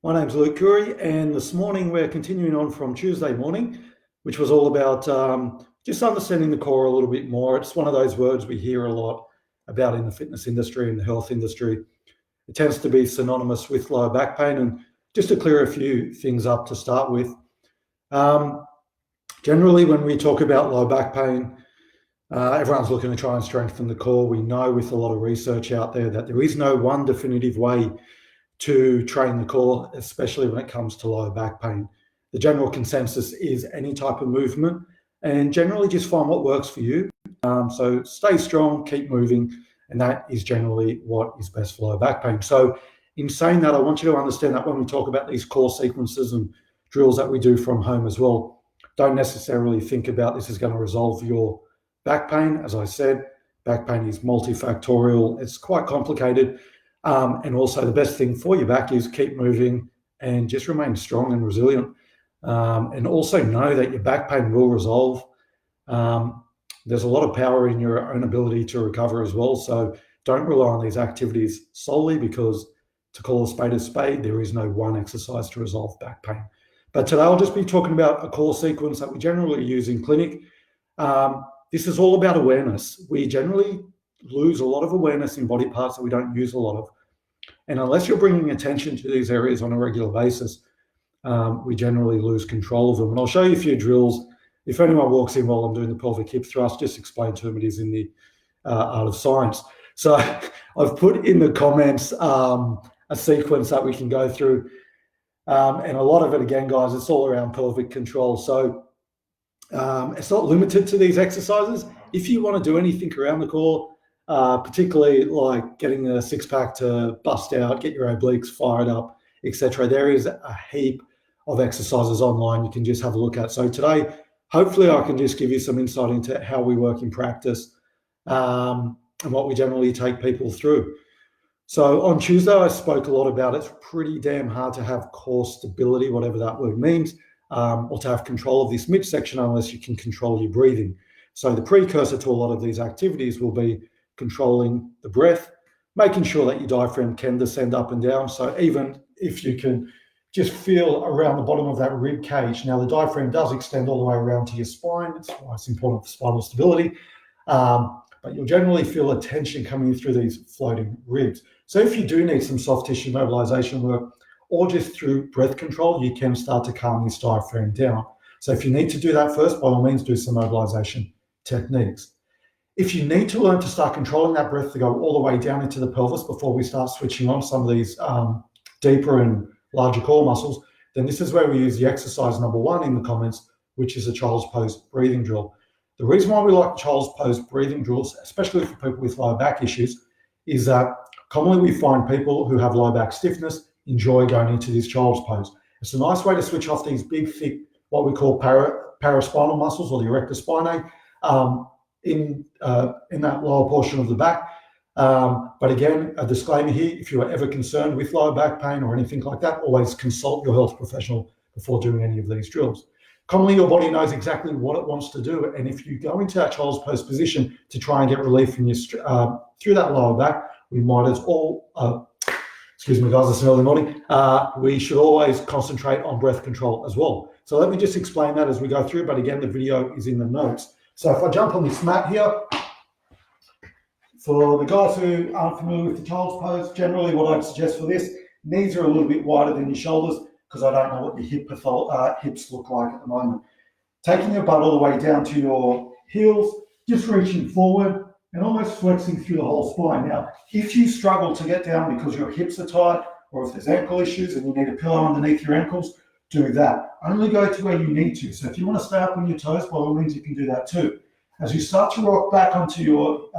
My name's Luke Khoury, and this morning we're continuing on from Tuesday morning, which was all about just understanding the core a little bit more. It's one of those words we hear a lot about in the fitness industry and the health industry. It tends to be synonymous with lower back pain, and just to clear a few things up to start with. Generally, when we talk about lower back pain, everyone's looking to try and strengthen the core. We know with a lot of research out there that there is no one definitive way to train the core, especially when it comes to lower back pain. The general consensus is any type of movement, and generally just find what works for you. So stay strong, keep moving, and that is generally what is best for lower back pain. So in saying that, I want you to understand that when we talk about these core sequences and drills that we do from home as well, don't necessarily think about this is going to resolve your back pain. As I said, back pain is multifactorial. It's quite complicated. And also the best thing for your back is keep moving and just remain strong and resilient. And also know that your back pain will resolve. There's a lot of power in your own ability to recover as well. So don't rely on these activities solely, because to call a spade, there is no one exercise to resolve back pain. But today I'll just be talking about a core sequence that we generally use in clinic. This is all about awareness. We generally lose a lot of awareness in body parts that we don't use a lot of. And unless you're bringing attention to these areas on a regular basis, we generally lose control of them. And I'll show you a few drills. If anyone walks in while I'm doing the pelvic hip thrust, just explain to them it is in the art of science. So I've put in the comments a sequence that we can go through. And a lot of it, again, guys, it's all around pelvic control. So it's not limited to these exercises. If you want to do anything around the core, particularly like getting a six-pack to bust out, get your obliques fired up, etc., there is a heap of exercises online you can just have a look at. So today, hopefully I can just give you some insight into how we work in practice and what we generally take people through. So on Tuesday, I spoke a lot about it's pretty damn hard to have core stability, whatever that word means, or to have control of this midsection unless you can control your breathing. So the precursor to a lot of these activities will be controlling the breath, making sure that your diaphragm can descend up and down. So even if you can just feel around the bottom of that rib cage. Now the diaphragm does extend all the way around to your spine. That's why it's important for spinal stability. But you'll generally feel a tension coming through these floating ribs. So if you do need some soft tissue mobilization work, or just through breath control, you can start to calm this diaphragm down. So if you need to do that first, by all means, do some mobilization techniques. If you need to learn to start controlling that breath to go all the way down into the pelvis before we start switching on some of these deeper and larger core muscles, then this is where we use the exercise number 1 in the comments, which is a child's pose breathing drill. The reason why we like child's pose breathing drills, especially for people with lower back issues, is that commonly we find people who have lower back stiffness enjoy going into this child's pose. It's a nice way to switch off these big, thick, what we call paraspinal muscles, or the erector spinae, in that lower portion of the back. But again, a disclaimer here, if you are ever concerned with lower back pain or anything like that, always consult your health professional before doing any of these drills. Commonly, your body knows exactly what it wants to do, and if you go into that child's pose position to try and get relief from your through that lower back, we might as well, excuse me guys, it's an early morning, we should always concentrate on breath control as well. So let me just explain that as we go through, but again, the video is in the notes. So if I jump on this mat here, for the guys who aren't familiar with the child's pose, generally what I'd suggest for this, knees are a little bit wider than your shoulders, because I don't know what your hips look like at the moment. Taking your butt all the way down to your heels, just reaching forward and almost flexing through the whole spine. Now, if you struggle to get down because your hips are tight, or if there's ankle issues and you need a pillow underneath your ankles, do that. Only go to where you need to. So if you want to stay up on your toes, by all means, you can do that too. As you start to rock back onto your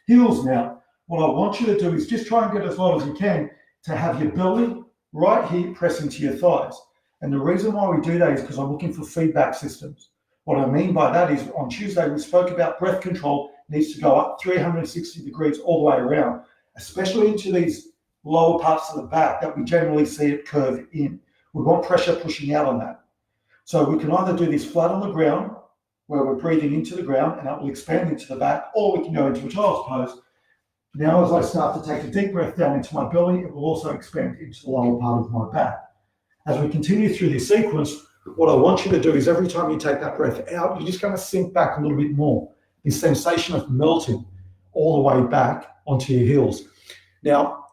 heels now, what I want you to do is just try and get as low as you can to have your belly right here pressing to your thighs. And the reason why we do that is because I'm looking for feedback systems. What I mean by that is on Tuesday, we spoke about breath control needs to go up 360 degrees all the way around, especially into these lower parts of the back that we generally see it curve in. We want pressure pushing out on that. So we can either do this flat on the ground, where we're breathing into the ground and that will expand into the back, or we can go into a child's pose. Now, as I start to take a deep breath down into my belly, it will also expand into the lower part of my back. As we continue through this sequence, what I want you to do is every time you take that breath out, you're just going to sink back a little bit more. This sensation of melting all the way back onto your heels. Now,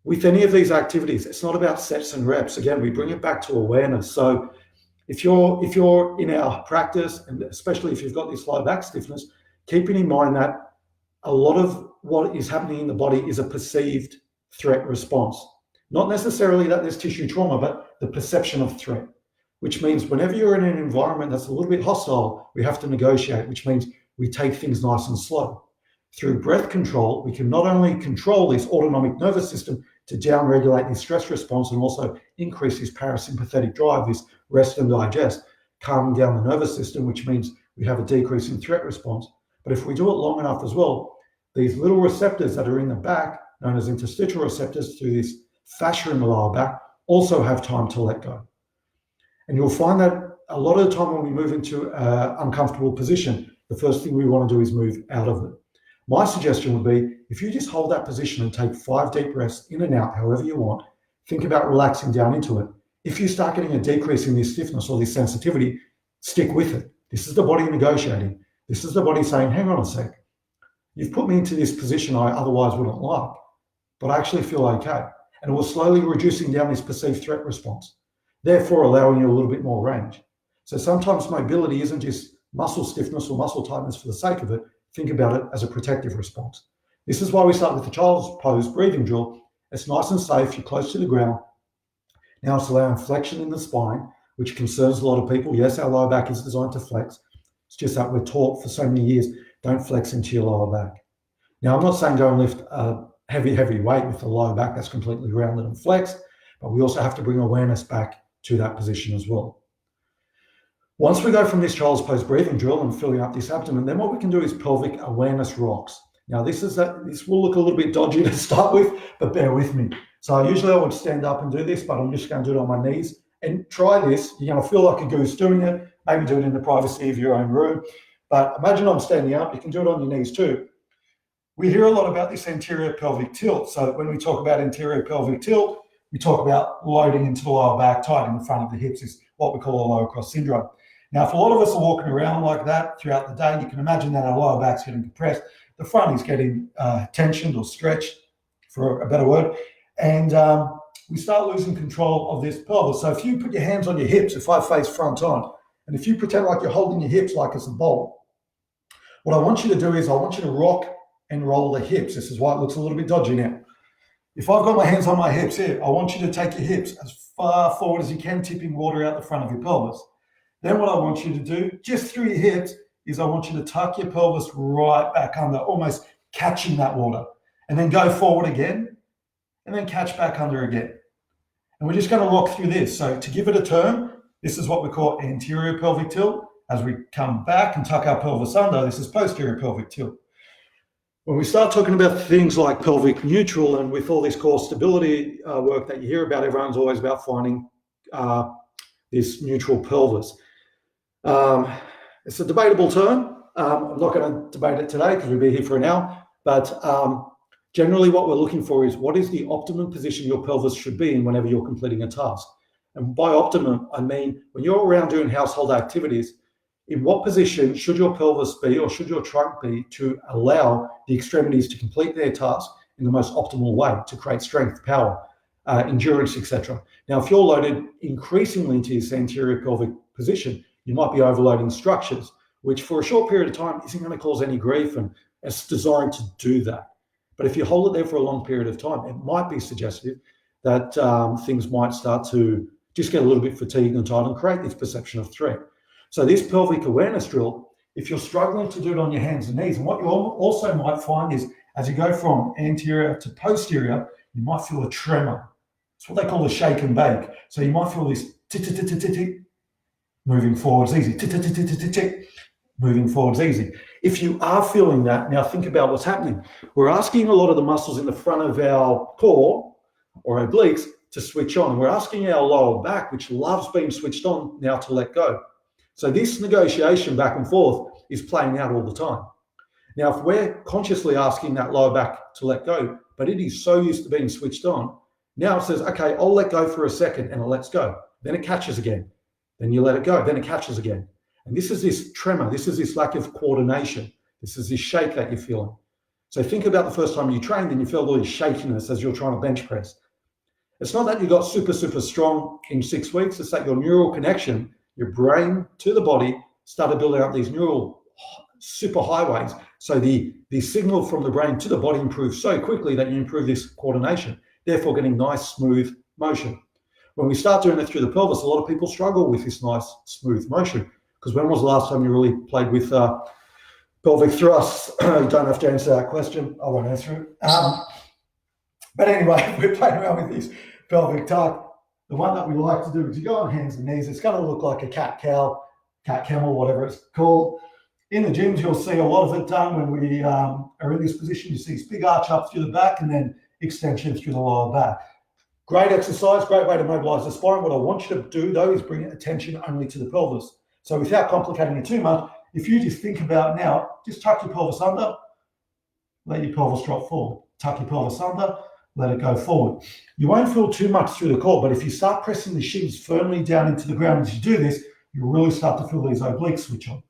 with any of these activities, it's not about sets and reps. Again, we bring it back to awareness. So if you're in our practice, and especially if you've got this low back stiffness, keeping in mind that a lot of what is happening in the body is a perceived threat response. Not necessarily that there's tissue trauma, but the perception of threat, which means whenever you're in an environment that's a little bit hostile, we have to negotiate, which means we take things nice and slow. Through breath control, we can not only control this autonomic nervous system to downregulate this stress response and also increase this parasympathetic drive, this rest and digest, calming down the nervous system, which means we have a decrease in threat response. But if we do it long enough as well, these little receptors that are in the back, known as interstitial receptors through this fascia in the lower back, also have time to let go. And you'll find that a lot of the time when we move into an uncomfortable position, the first thing we want to do is move out of it. My suggestion would be, if you just hold that position and take 5 deep breaths in and out, however you want, think about relaxing down into it. If you start getting a decrease in this stiffness or this sensitivity, stick with it. This is the body negotiating. This is the body saying, hang on a sec. You've put me into this position I otherwise wouldn't like, but I actually feel okay. And we're slowly reducing down this perceived threat response, therefore allowing you a little bit more range. So sometimes mobility isn't just muscle stiffness or muscle tightness for the sake of it. Think about it as a protective response. This is why we start with the child's pose breathing drill. It's nice and safe. You're close to the ground. Now it's allowing flexion in the spine, which concerns a lot of people. Yes, our lower back is designed to flex. It's just that we're taught for so many years, don't flex into your lower back. Now, I'm not saying go and lift a heavy weight with the lower back that's completely rounded and flexed, but we also have to bring awareness back to that position as well. Once we go from this child's pose breathing drill and filling up this abdomen, then what we can do is pelvic awareness rocks. Now, this will look a little bit dodgy to start with, but bear with me. So usually I would stand up and do this, but I'm just going to do it on my knees. And try this. You're going to feel like a goose doing it. Maybe do it in the privacy of your own room. But imagine I'm standing up. You can do it on your knees too. We hear a lot about this anterior pelvic tilt. So when we talk about anterior pelvic tilt, we talk about loading into the lower back, tightening the front of the hips is what we call a lower cross syndrome. Now, if a lot of us are walking around like that throughout the day, you can imagine that our lower back's getting compressed. The front is getting tensioned or stretched, for a better word. And we start losing control of this pelvis. So if you put your hands on your hips, if I face front on, and if you pretend like you're holding your hips like it's a bowl, what I want you to do is I want you to rock and roll the hips. This is why it looks a little bit dodgy now. If I've got my hands on my hips here, I want you to take your hips as far forward as you can, tipping water out the front of your pelvis. Then what I want you to do, just through your hips, is I want you to tuck your pelvis right back under, almost catching that water. And then go forward again, and then catch back under again. And we're just going to rock through this. So to give it a term, this is what we call anterior pelvic tilt. As we come back and tuck our pelvis under, this is posterior pelvic tilt. When we start talking about things like pelvic neutral, and with all this core stability work that you hear about, everyone's always about finding this neutral pelvis. It's a debatable term. I'm not going to debate it today because we'll be here for an hour. But generally what we're looking for is what is the optimum position your pelvis should be in whenever you're completing a task. And by optimum, I mean when you're around doing household activities, in what position should your pelvis be or should your trunk be to allow the extremities to complete their task in the most optimal way to create strength, power, endurance, etc. Now, if you're loaded increasingly into this anterior pelvic position, you might be overloading structures, which for a short period of time isn't going to cause any grief, and it's designed to do that. But if you hold it there for a long period of time, it might be suggestive that things might start to just get a little bit fatigued and tired and create this perception of threat. So this pelvic awareness drill, if you're struggling to do it on your hands and knees, and what you also might find is as you go from anterior to posterior, you might feel a tremor. It's what they call a shake and bake. So you might feel this tick, moving forwards easy, tick, moving forwards easy. If you are feeling that, now think about what's happening. We're asking a lot of the muscles in the front of our core or obliques to switch on. We're asking our lower back, which loves being switched on, now to let go. So this negotiation back and forth is playing out all the time. Now, if we're consciously asking that lower back to let go, but it is so used to being switched on, now it says, okay, I'll let go for a second, and it lets go. then it catches again. Then you let it go, then it catches again. And this is this tremor, this is this lack of coordination, this is this shake that you're feeling. So think about the first time you trained and you felt all this shakiness as you're trying to bench press. It's not that you got super, super strong in 6 weeks, it's that your neural connection, your brain to the body, started building up these neural super highways. So the signal from the brain to the body improves so quickly that you improve this coordination, therefore getting nice, smooth motion. When we start doing it through the pelvis, a lot of people struggle with this nice, smooth motion. Because when was the last time you really played with pelvic thrusts? You don't have to answer that question. I won't answer it. But anyway, we're playing around with this pelvic tuck. The one that we like to do is you go on hands and knees. It's going to look like a cat-cow, cat-camel, whatever it's called. In the gyms, you'll see a lot of it done when we are in this position. You see this big arch up through the back and then extension through the lower back. Great exercise, great way to mobilize the spine. What I want you to do, though, is bring attention only to the pelvis. So without complicating it too much, if you just think about now, just tuck your pelvis under, let your pelvis drop forward. Tuck your pelvis under, let it go forward. You won't feel too much through the core, but if you start pressing the shins firmly down into the ground as you do this, you'll really start to feel these obliques switch on.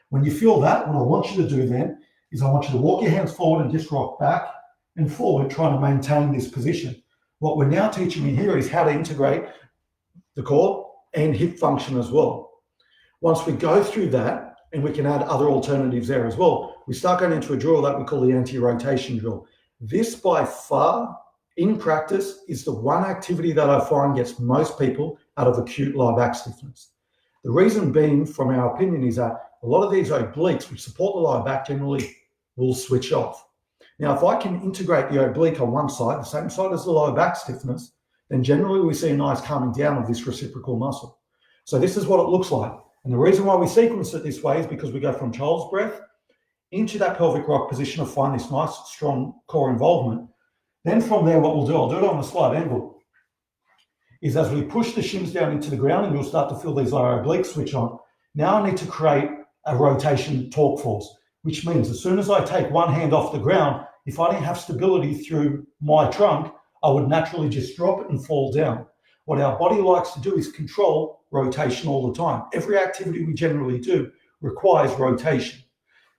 When you feel that, what I want you to do then is I want you to walk your hands forward and just rock back and forward, trying to maintain this position. What we're now teaching you here is how to integrate the core and hip function as well. Once we go through that, and we can add other alternatives there as well, we start going into a drill that we call the anti-rotation drill. This by far, in practice, is the one activity that I find gets most people out of acute lower back stiffness. The reason being, from our opinion, is that a lot of these obliques, which support the lower back, generally will switch off. Now, if I can integrate the oblique on one side, the same side as the lower back stiffness, then generally we see a nice calming down of this reciprocal muscle. So this is what it looks like. And the reason why we sequence it this way is because we go from child's breath into that pelvic rock position to find this nice, strong core involvement. Then from there, what we'll do, I'll do it on the slide angle, is as we push the shins down into the ground, and you'll start to feel these lower obliques switch on. Now I need to create a rotation torque force, which means as soon as I take one hand off the ground, if I didn't have stability through my trunk, I would naturally just drop and fall down. What our body likes to do is control rotation all the time. Every activity we generally do requires rotation,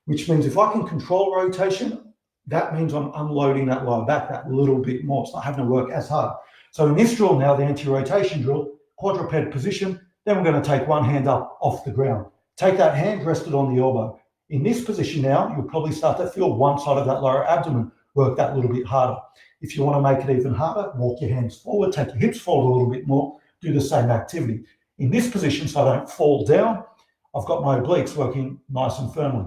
which means if I can control rotation, that means I'm unloading that lower back that little bit more. It's not having to work as hard. So in this drill now, the anti-rotation drill, quadruped position, then we're going to take one hand up off the ground. Take that hand, rest it on the elbow. In this position now, you'll probably start to feel one side of that lower abdomen work that little bit harder. If you want to make it even harder, walk your hands forward, take your hips forward a little bit more, do the same activity. In this position, so I don't fall down, I've got my obliques working nice and firmly.